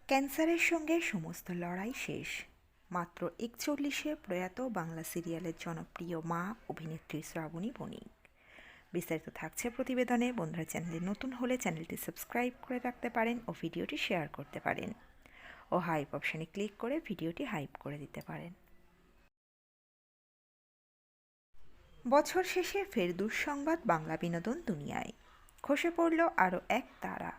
ক্যান্সারের সঙ্গে সমস্ত লড়াই শেষ। মাত্র ৪১-এ প্রয়াত বাংলা সিরিয়ালের জনপ্রিয় মা অভিনেত্রী শ্রাবণী বণিক। বিস্তারিত থাকছে প্রতিবেদনে। বন্ধুরা, চ্যানেলে নতুন হলে চ্যানেলটি সাবস্ক্রাইব করে রাখতে পারেন ও ভিডিওটি শেয়ার করতে পারেন ও হাইপ অপশানে ক্লিক করে ভিডিওটি হাইপ করে দিতে পারেন। বছর শেষে ফের দুঃসংবাদ বাংলা বিনোদন দুনিয়ায়। খসে পড়ল আরও এক তারা,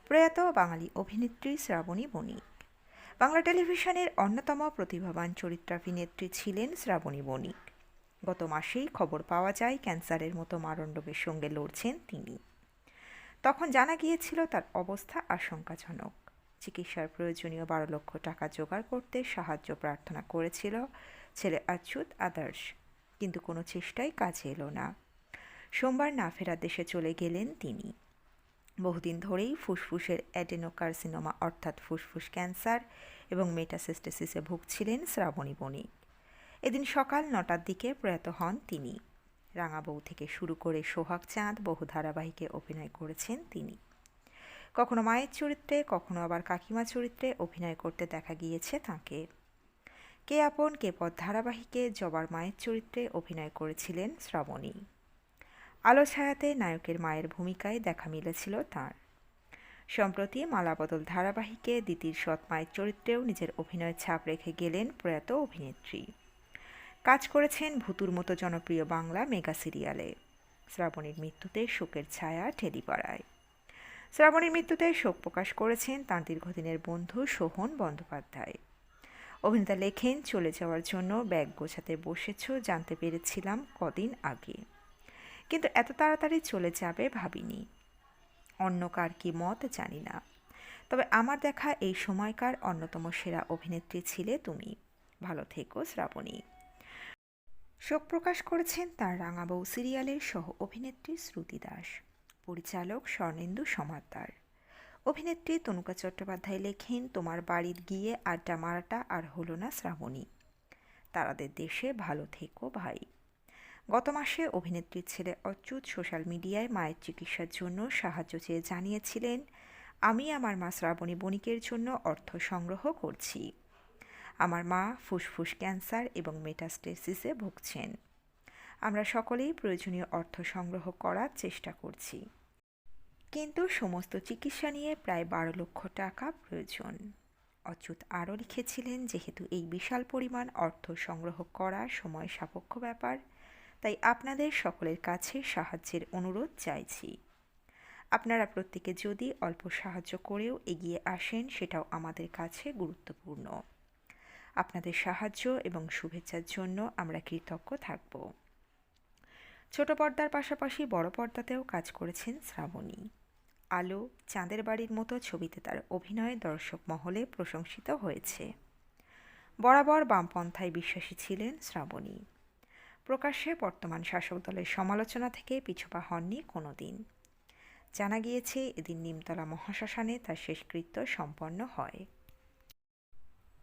প্রয়াত বাঙালি অভিনেত্রী শ্রাবণী বণিক। বাংলা টেলিভিশনের অন্যতম প্রতিভাবান চরিত্রাভিনেত্রী ছিলেন শ্রাবণী বণিক। গত মাসেই খবর পাওয়া যায় ক্যান্সারের মতো মারণরোগের সঙ্গে লড়ছেন তিনি। তখন জানা গিয়েছিল তার অবস্থা আশঙ্কাজনক। চিকিৎসার প্রয়োজনীয় ১২ লক্ষ টাকা জোগাড় করতে সাহায্য প্রার্থনা করেছিল ছেলে অচ্যুত আদর্শ, কিন্তু কোনো চেষ্টাই কাজে এলো না। সোমবার না ফেরার দেশে চলে গেলেন তিনি। বহুদিন ধরেই ফুসফুসের অ্যাডেনোকার্সিনোমা অর্থাৎ ফুসফুস ক্যান্সার এবং মেটাসিস্টেসিসে ভুগছিলেন শ্রাবণী বণিক। এদিন সকাল ৯টার দিকে প্রয়াত হন তিনি। রাঙাবউ থেকে শুরু করে সোহাগ চাঁদ বহু ধারাবাহিকে অভিনয় করেছেন তিনি। কখনো মায়ের চরিত্রে, কখনো আবার কাকিমা চরিত্রে অভিনয় করতে দেখা গিয়েছে তাঁকে। কে আপন কে পথ ধারাবাহিকে জবার মায়ের চরিত্রে অভিনয় করেছিলেন শ্রাবণী। আলো ছায়াতে নায়কের মায়ের ভূমিকায় দেখা মিলেছিল তাঁর। সম্প্রতি মালাবদল ধারাবাহিকে দিতির সৎ মায়ের চরিত্রেও নিজের অভিনয়ের ছাপ রেখে গেলেন প্রয়াত অভিনেত্রী। কাজ করেছেন ভুতুর মতো জনপ্রিয় বাংলা মেগা সিরিয়ালে। শ্রাবণীর মৃত্যুতে শোকের ছায়া টেলিপাড়ায়। শ্রাবণীর মৃত্যুতে শোক প্রকাশ করেছেন তাঁর দীর্ঘদিনের বন্ধু সোহন বন্দ্যোপাধ্যায়। অভিনেতা লেখেন, চলে যাওয়ার জন্য ব্যাগ গোছাতে বসেছ জানতে পেরেছিলাম কদিন আগে, কিন্তু এত তাড়াতাড়ি চলে যাবে ভাবিনি। অন্য কার কি মত জানি না, তবে আমার দেখা এই সময়কার অন্যতম সেরা অভিনেত্রী ছিলে তুমি। ভালো থেকো শ্রাবণী। শোক প্রকাশ করেছেন তার রাঙাবউ সিরিয়ালের সহ অভিনেত্রী শ্রুতি দাস, পরিচালক স্বর্ণেন্দু সমাদ্দার। অভিনেত্রী তনুকা চট্টোপাধ্যায় লেখেন, তোমার বাড়ির গিয়ে আড্ডা মারাটা আর হলো না শ্রাবণী। তারাদের দেশে ভালো থেকো ভাই। গত মাসে অভিনেত্রীর ছেলে অচ্যুত সোশ্যাল মিডিয়ায় মায়ের চিকিৎসার জন্য সাহায্য চেয়ে জানিয়েছিলেন, আমি আমার মা শ্রাবণী বণিকের জন্য অর্থ সংগ্রহ করছি। আমার মা ফুসফুস ক্যান্সার এবং মেটাস্টেসিসে ভুগছেন। আমরা সকলেই প্রয়োজনীয় অর্থ সংগ্রহ করার চেষ্টা করছি, কিন্তু সমস্ত চিকিৎসা নিয়ে প্রায় ১২ লক্ষ টাকা প্রয়োজন। অচ্যুত আরও লিখেছিলেন, যেহেতু এই বিশাল পরিমাণ অর্থ সংগ্রহ করা সময় সাপেক্ষ ব্যাপার, তাই আপনাদের সকলের কাছে সাহায্যের অনুরোধ চাইছি। আপনারা প্রত্যেকে যদি অল্প সাহায্য করেও এগিয়ে আসেন, সেটাও আমাদের কাছে গুরুত্বপূর্ণ। আপনাদের সাহায্য এবং শুভেচ্ছার জন্য আমরা কৃতজ্ঞ থাকব। ছোট পর্দার পাশাপাশি বড় পর্দাতেও কাজ করেছেন শ্রাবণী। আলো, চাঁদের বাড়ির মতো ছবিতে তার অভিনয় দর্শক মহলে প্রশংসিত হয়েছে। বরাবর বামপন্থায় বিশ্বাসী ছিলেন শ্রাবণী। প্রকাশ্যে বর্তমান শাসক দলের সমালোচনা থেকে পিছুপা হননি কোনো দিন। জানা গিয়েছে, এদিন নিমতলা মহাশ্মশানে তার শেষকৃত্য সম্পন্ন হয়।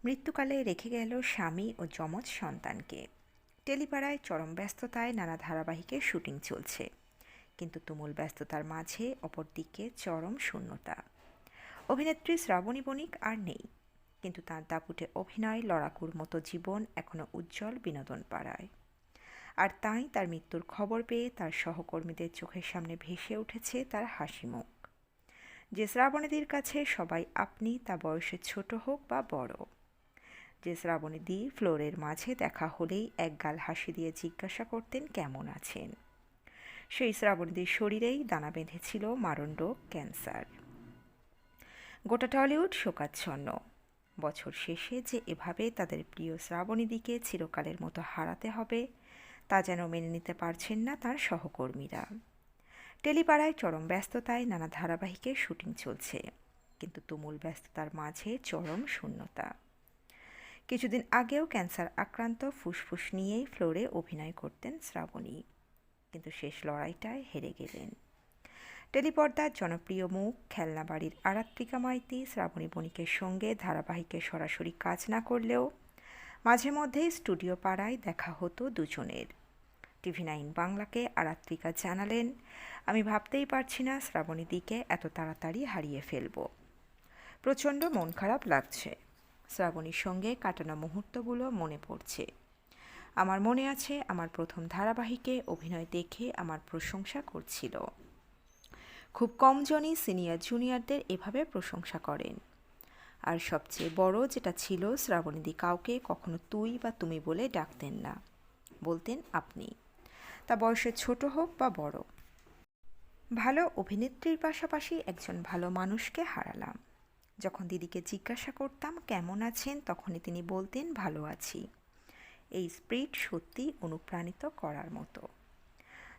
মৃত্যুকালে রেখে গেল স্বামী ও যমজ সন্তানকে। টেলিপাড়ায় চরম ব্যস্ততায় নানা ধারাবাহিকের শুটিং চলছে, কিন্তু তুমুল ব্যস্ততার মাঝে অপরদিকে চরম শূন্যতা। অভিনেত্রী শ্রাবণী বণিক আর নেই, কিন্তু তাঁর দাপুটে অভিনয়, লড়াকুর মতো জীবন এখনও উজ্জ্বল বিনোদন পাড়ায়। আর তাই তার মৃত্যুর খবর পেয়ে তার সহকর্মীদের চোখের সামনে ভেসে উঠেছে তার হাসি মুখ। যে শ্রাবণীদির কাছে সবাই আপনি, তা বয়সে ছোট হোক বা বড়। যে শ্রাবণীদি ফ্লোরের মাঝে দেখা হলেই একগাল হাসি দিয়ে জিজ্ঞাসা করতেন কেমন আছেন। সেই শ্রাবণীদির শরীরেই দানা বেঁধেছিল মারণরোগ ক্যান্সার। গোটা টলিউড শোকাচ্ছন্ন। বছর শেষে যে এভাবে তাদের প্রিয় শ্রাবণীদিকে চিরকালের মতো হারাতে হবে, তা যেন মেনে নিতে পারছেন না তার সহকর্মীরা। টেলিপাড়ায় চরম ব্যস্ততায় নানা ধারাবাহিকের শুটিং চলছে, কিন্তু তুমুল ব্যস্ততার মাঝে চরম শূন্যতা। কিছুদিন আগেও ক্যান্সার আক্রান্ত ফুসফুস নিয়েই ফ্লোরে অভিনয় করতেন শ্রাবণী, কিন্তু শেষ লড়াইটায় হেরে গেলেন। টেলিপর্দার জনপ্রিয় মুখ খেলনা বাড়ির আরাত্রিকা মাইতি শ্রাবণী বণিকের সঙ্গে ধারাবাহিকে সরাসরি কাজ না করলেও মাঝে মধ্যেই স্টুডিও পাড়ায় দেখা হতো দুজনের। TV9 বাংলাকে আরাত্রিকা জানালেন, আমি ভাবতেই পারছি না শ্রাবণীদিকে এত তাড়াতাড়ি হারিয়ে ফেলব। প্রচণ্ড মন খারাপ লাগছে। শ্রাবণীর সঙ্গে কাটানো মুহূর্তগুলো মনে পড়ছে। আমার মনে আছে আমার প্রথম ধারাবাহিকে অভিনয় দেখে আমার প্রশংসা করছিল। খুব কমজনই সিনিয়র জুনিয়রদের এভাবে প্রশংসা করেন। আর সবচেয়ে বড় যেটা ছিল, শ্রাবণীদি কাউকে কখনো তুই বা তুমি বলে ডাকতেন না, বলতেন আপনি, তা বয়সে ছোট হোক বা বড়। ভালো অভিনেত্রীর পাশাপাশি একজন ভালো মানুষকে হারালাম। যখন দিদিকে জিজ্ঞাসা করতাম কেমন আছেন, তখনই তিনি বলতেন ভালো আছি। এই স্পিরিট সত্যি অনুপ্রাণিত করার মতো।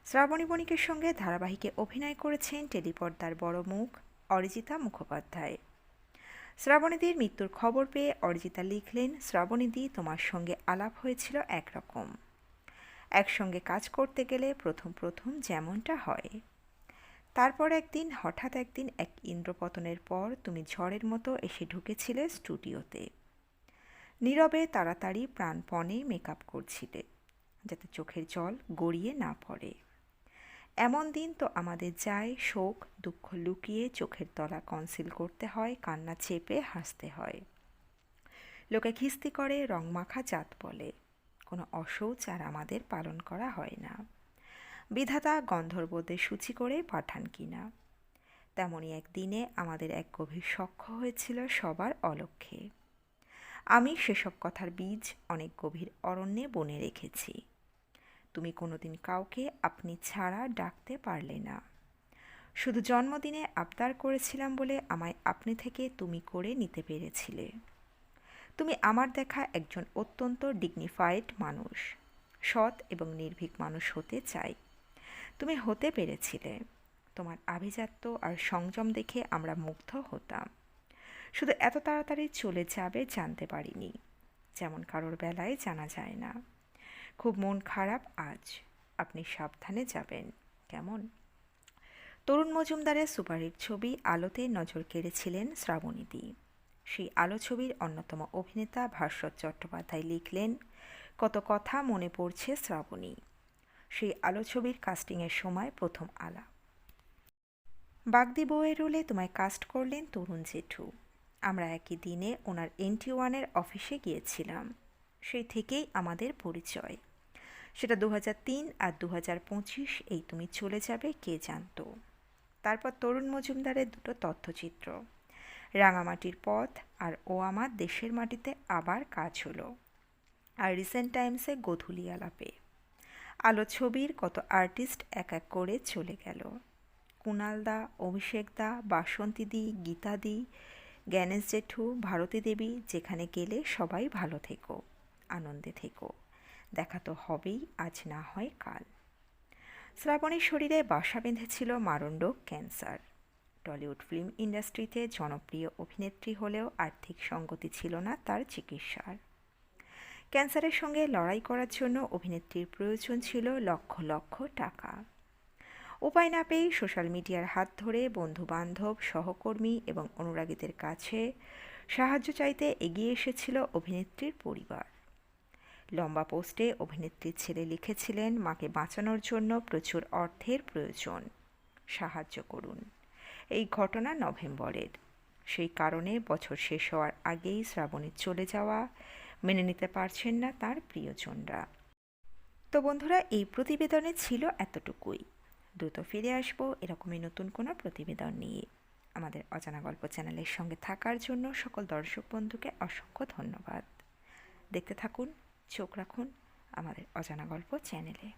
শ্রাবণী বণিকের সঙ্গে ধারাবাহিকে অভিনয় করেছেন টেলিপর্দার বড় মুখ অরিজিতা মুখোপাধ্যায়। শ্রাবণীদির মৃত্যুর খবর পেয়ে অরিজিতা লিখলেন, শ্রাবণীদি, তোমার সঙ্গে আলাপ হয়েছিল একরকম। একসঙ্গে কাজ করতে গেলে প্রথম যেমনটা হয়। তারপর হঠাৎ একদিন এক ইন্দ্রপতনের পর তুমি ঝড়ের মতো এসে ঢুকেছিলে স্টুডিওতে। নীরবে তাড়াতাড়ি প্রাণপণে মেকআপ করছিলে, যাতে চোখের জল গড়িয়ে না পড়ে। এমন দিন তো আমাদের যায়, শোক দুঃখ লুকিয়ে চোখের তলা কনসিল করতে হয়, কান্না চেপে হাসতে হয়। লোকে খিস্তি করে রংমাখা জাত বলে। কোনো অশৌচ আর আমাদের পালন করা হয় না। বিধাতা গন্ধর্বদের সূচি করে পাঠান কিনা। তেমনই একদিনে আমাদের এক গভীর সখ্য হয়েছিল সবার অলক্ষ্যে। আমি সেসব কথার বীজ অনেক গভীর অরণ্যে বনে রেখেছি। তুমি কোনোদিন কাউকে আপনি ছাড়া ডাকতে পারলে না। শুধু জন্মদিনে আবদার করেছিলাম বলে আমায় আপনি থেকে তুমি করে নিতে পেরেছিলে। তুমি আমার দেখা একজন অত্যন্ত ডিগনিফাইড মানুষ, সৎ এবং নির্ভীক মানুষ হতে চাই। তুমি হতে পেরেছিলে। তোমার আভিজাত্য আর সংযম দেখে আমরা মুগ্ধ হতাম। শুধু এত তাড়াতাড়ি চলে যাবে জানতে পারিনি, যেমন কারোর বেলায় জানা যায় না। খুব মন খারাপ আজ। আপনি সাবধানে যাবেন, কেমন? তরুণ মজুমদারের সুপারহিট ছবি আলোতে নজর কেড়েছিলেন শ্রাবণীদি। সেই আলো ছবির অন্যতম অভিনেতা ভাস্বর চট্টোপাধ্যায় লিখলেন, কত কথা মনে পড়ছে শ্রাবণী। সেই আলো ছবির কাস্টিংয়ের সময় প্রথম আলাপ। বাগদি বউয়ের রোলে তোমায় কাস্ট করলেন তরুণ জেঠু। আমরা একই দিনে ওনার NT1-এর অফিসে গিয়েছিলাম। সেই থেকেই আমাদের পরিচয়। সেটা 2003 আর 2025, এই তুমি চলে যাবে কে জানত। তারপর তরুণ মজুমদারের দুটো তথ্যচিত্র, রাঙামাটির পথ আর ও আমার দেশের মাটিতে আবার কাজ হলো। আর রিসেন্ট টাইমসে গোধূলি আলাপে। আলো ছবির কত আর্টিস্ট এক এক করে চলে গেল। কুণালদা, অভিষেকদা, বাসন্তীদি, গীতাদি, জ্ঞানেশ জেঠু, ভারতী দেবী, যেখানে গেলে সবাই ভালো থেকো, আনন্দে থেকো। দেখা তো হবেই, আজ না হয় কাল। শ্রাবণীর শরীরে বাসা বেঁধেছিল মারণ্ড ক্যান্সার। টলিউড ফিল্ম ইন্ডাস্ট্রিতে জনপ্রিয় অভিনেত্রী হলেও আর্থিক সঙ্গতি ছিল না তার চিকিৎসার। ক্যান্সারের সঙ্গে লড়াই করার জন্য অভিনেত্রীর প্রয়োজন ছিল লক্ষ লক্ষ টাকা। উপায় না পেয়ে সোশ্যাল মিডিয়ার হাত ধরে বন্ধুবান্ধব, সহকর্মী এবং অনুরাগীদের কাছে সাহায্য চাইতে এগিয়ে এসেছিল অভিনেত্রীর পরিবার। লম্বা পোস্টে অভিনেত্রীর ছেলে লিখেছিলেন, মাকে বাঁচানোর জন্য প্রচুর অর্থের প্রয়োজন, সাহায্য করুন। এই ঘটনা নভেম্বরের। সেই কারণে বছর শেষ হওয়ার আগেই শ্রাবণীর চলে যাওয়া মেনে নিতে পারছেন না তার প্রিয়জনরা। তো বন্ধুরা, এই প্রতিবেদনে ছিল এতটুকুই। দ্রুত ফিরে আসবো এরকমই নতুন কোনো প্রতিবেদন নিয়ে। আমাদের অজানা গল্প চ্যানেলের সঙ্গে থাকার জন্য সকল দর্শক বন্ধুকে অসংখ্য ধন্যবাদ। দেখতে থাকুন, চোখ রাখুন আমাদের অজানা গল্প চ্যানেলে।